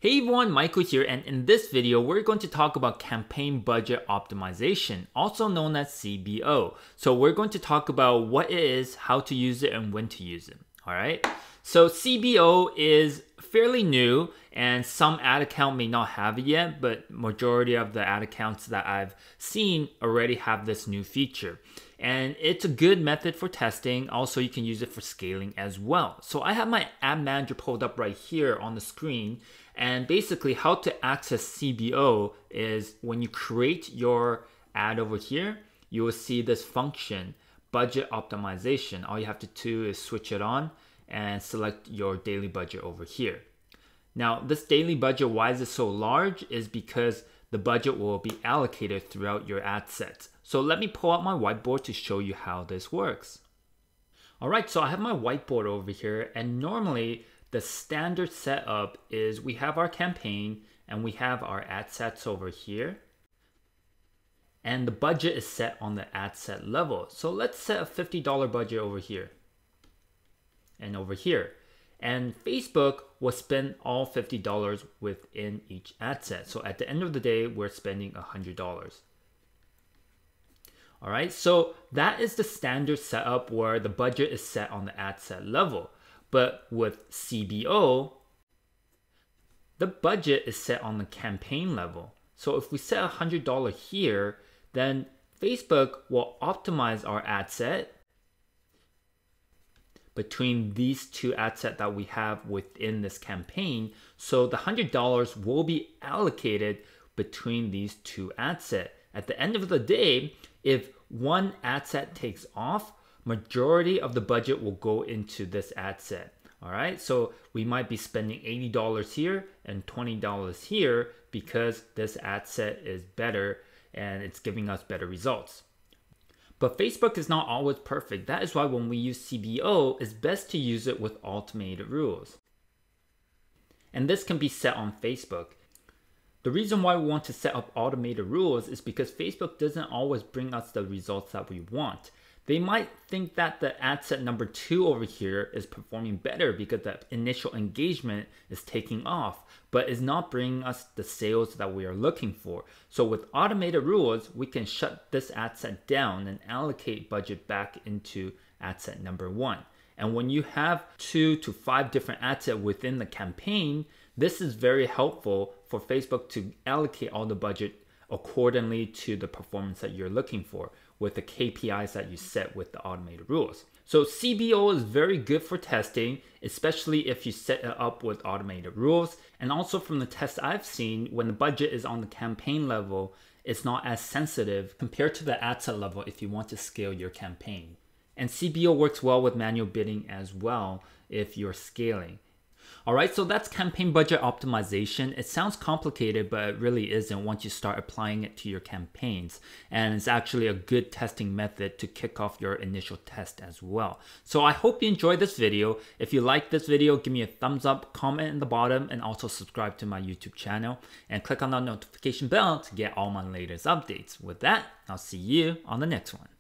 Hey everyone, Michael here, and in this video, we're going to talk about campaign budget optimization, also known as CBO. So we're going to talk about what it is, how to use it, and when to use it. All right. So CBO is fairly new, and some ad account may not have it yet, but majority of the ad accounts that I've seen already have this new feature. And it's a good method for testing. Also, you can use it for scaling as well. So I have my ad manager pulled up right here on the screen. And basically how to access CBO is when you create your ad over here, you will see this function, budget optimization. All you have to do is switch it on and select your daily budget over here. Now, this daily budget, why is it so large? Is because the budget will be allocated throughout your ad sets. So let me pull out my whiteboard to show you how this works. All right, so I have my whiteboard over here, and normally the standard setup is we have our campaign and we have our ad sets over here. And the budget is set on the ad set level. So let's set a $50 budget over here and over here. And Facebook will spend all $50 within each ad set. So at the end of the day, we're spending $100. All right, so that is the standard setup where the budget is set on the ad set level. But with CBO, the budget is set on the campaign level. So if we set $100 here, then Facebook will optimize our ad set between these two ad sets that we have within this campaign. So the $100 will be allocated between these two ad sets. At the end of the day, if one ad set takes off, majority of the budget will go into this ad set. All right, so we might be spending $80 here and $20 here because this ad set is better and it's giving us better results. But Facebook is not always perfect. That is why when we use CBO, it's best to use it with automated rules. And this can be set on Facebook. The reason why we want to set up automated rules is because Facebook doesn't always bring us the results that we want. They might think that the ad set number 2 over here is performing better because the initial engagement is taking off, but is not bringing us the sales that we are looking for. So with automated rules, we can shut this ad set down and allocate budget back into ad set number 1. And when you have 2 to 5 different ad sets within the campaign, this is very helpful for Facebook to allocate all the budget accordingly to the performance that you're looking for with the KPIs that you set with the automated rules. So CBO is very good for testing, especially if you set it up with automated rules. And also from the tests I've seen, when the budget is on the campaign level, it's not as sensitive compared to the ad set level if you want to scale your campaign. And CBO works well with manual bidding as well if you're scaling. All right, so that's campaign budget optimization. It sounds complicated, but it really isn't once you start applying it to your campaigns. And it's actually a good testing method to kick off your initial test as well. So I hope you enjoyed this video. If you like this video, give me a thumbs up, comment in the bottom, and also subscribe to my YouTube channel. And click on the notification bell to get all my latest updates. With that, I'll see you on the next one.